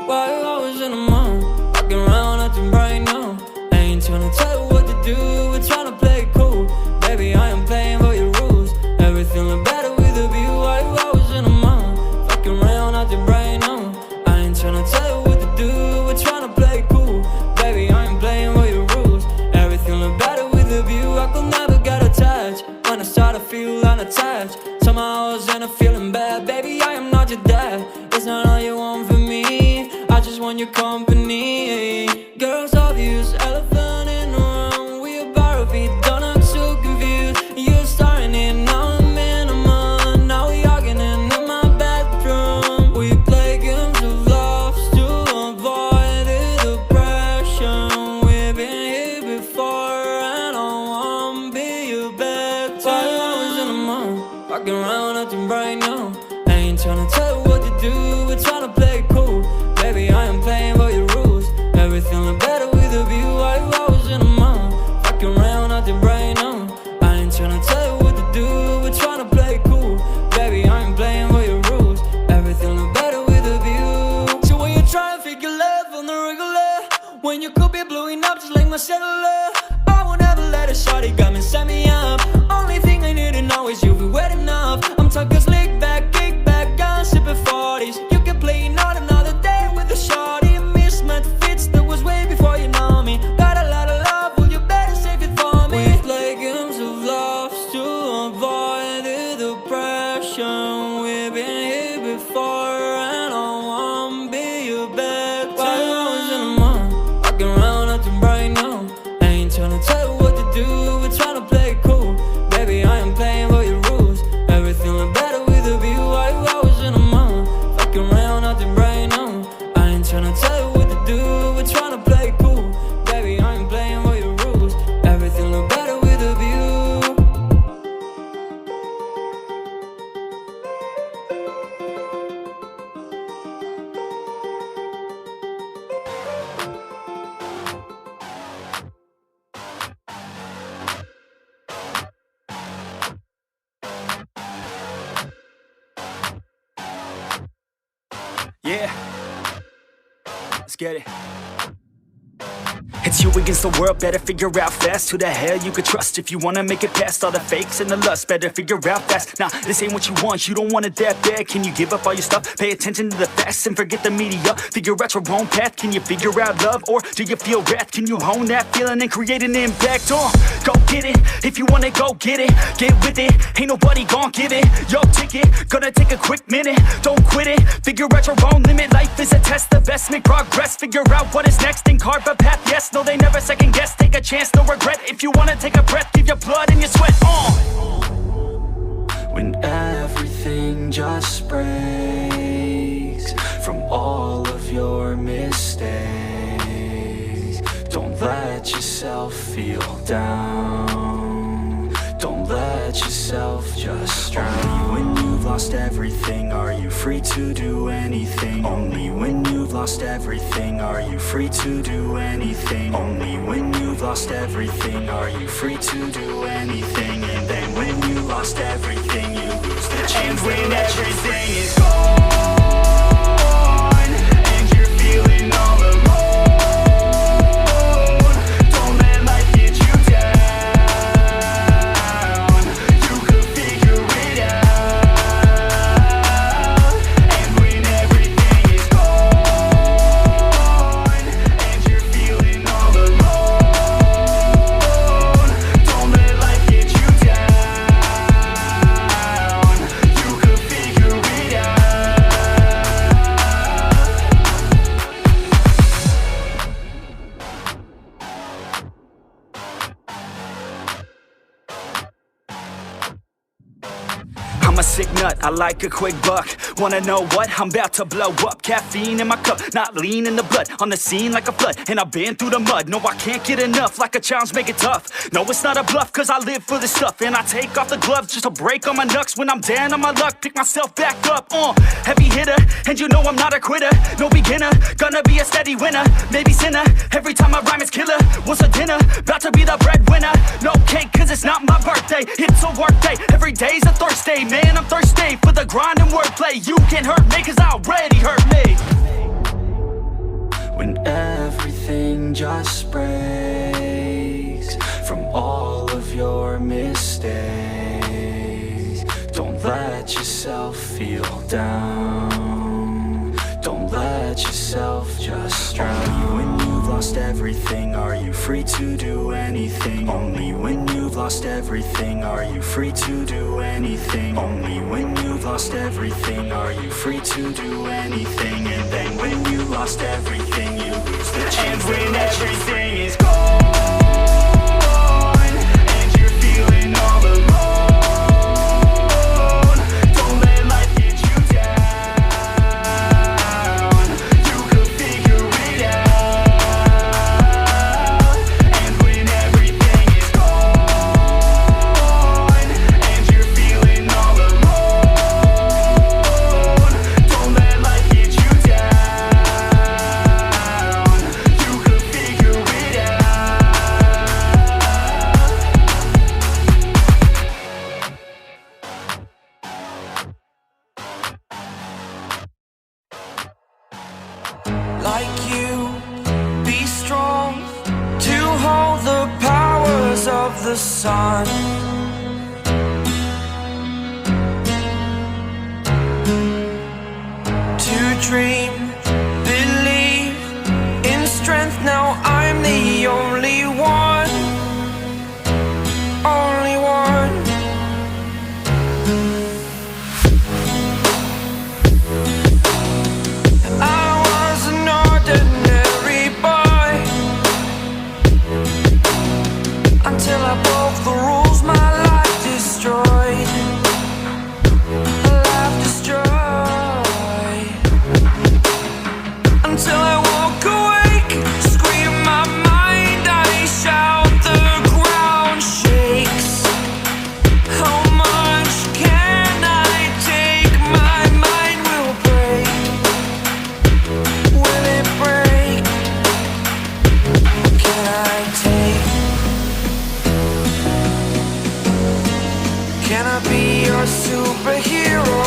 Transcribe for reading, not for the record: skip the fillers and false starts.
Why you always in the mood? Walking around acting right now. I ain't tryna tell you what to do, we're tryna play it cool. Baby, I am playing by your rules. Everything look better with a view. Why you always in the mood? Walking around acting right now. I ain't tryna tell you what to do, we're tryna play it cool. Baby, I am playing by your rules. Everything look better with a view. I could never get attached. When I start to feel unattached, somehow I was in a feeling bad. Baby, I am not your dad. It's not all you want from me, I just want your company. Girls obvious, elephant in the room. We about to be done, I'm so confused. You're starting it, now I'm in a month. Now we arguing in my bedroom. We play games of love to avoid the depression. We've been here before and I wanna be your bed. Why you always in the mood? Walking around acting right now. I ain't tryna tell you what to do, we're tryna play it cool. Baby, I am playing by your rules. Everything look better with a view. Why you always in the mood? Walking around acting right now. I ain't tryna tell you what to do, we're tryna play it cool. Baby, I am playing by your rules. Everything look better with a view. So when you try and figure love on the regular, when you could be blowing up just like my cellular, I won't ever let a shawty come and set me up. Only thing I need to know is you'll be wet enough. I'm talking slick back, kick back, gun sipping 40s. You can play another day with a shawty. Mismatch fits, that was way before you know me. Got a lot of love, well you better save it for me. We play games of love to avoid the depression. We've been here before and I wanna be your bed. Why you always in the mood? Walking around acting right now. I ain't tryna tell you what to do, we're tryna play it cool. Baby, I am playing by your rules. Everything look better with a view. Why you always in the mood? Fucking around acting right now. I ain't tryna tell you what to do, we're tryna play it cool. Baby, I am playing by your rules. Everything look better with a view. Yeah, let's get it. It's you against the world, better figure out fast who the hell you could trust. If you wanna make it past all the fakes and the lust, better figure out fast. Nah, this ain't what you want, you don't want it that bad. Can you give up all your stuff, pay attention to the facts and forget the media? Figure out your own path, can you figure out love or do you feel wrath? Can you hone that feeling and create an impact? Go get it, if you want it, go get it. Get with it, ain't nobody gon' give it your ticket, gonna take a quick minute, don't quit it. Figure out your own limit, life is a test, the best make progress. Figure out what is next and carve a path, yes. No, they never second guess, take a chance, no regret. If you wanna take a breath, give your blood and your sweat on. When everything just breaks from all of your mistakes, don't let yourself feel down. Don't let yourself just drown. Only when you've lost everything are you free to do anything. Only when you've lost everything are you free to do anything. Only when you've lost everything are you free to do anything. And then when you lost everything you lose the chance. And when everything is gone and you're feeling all alone, I'm a sick nut, I like a quick buck. Wanna know what? I'm about to blow up. Caffeine in my cup, not lean in the blood. On the scene like a flood, and I've been through the mud. No, I can't get enough, like a challenge, make it tough. No, it's not a bluff, cause I live for this stuff. And I take off the gloves just to break all my knucks. When I'm down on my luck, pick myself back up. Heavy hitter, and you know I'm not a quitter. No beginner, gonna be a steady winner. Maybe sinner, every time I rhyme it's killer. What's a dinner? About to be the breadwinner. No cake, cause it's not my birthday. It's a work day, every day's a Thursday. Man, I'm thirsty for the grind and wordplay. You can't hurt me, cause I already hurt me. when everything just breaks from all of your mistakes. Don't let yourself feel down. Don't let yourself just drown. Only when you've lost everything are you free to do anything. Only when you've lost everything are you free to do anything. Only when you've lost everything are you free to do anything. And then when you lost everything you lose the chance. And when everything is gone and you're feeling all alone, like you, be strong to hold the powers of the sun. To dream, believe in strength. Now I'm the only one, only one. Until I broke the rules, my life destroyed. Life destroyed. Until I walk awake, scream my mind, I shout, the ground shakes. How much can I take? My mind will break. Will it break? Can I take? Can I be your superhero?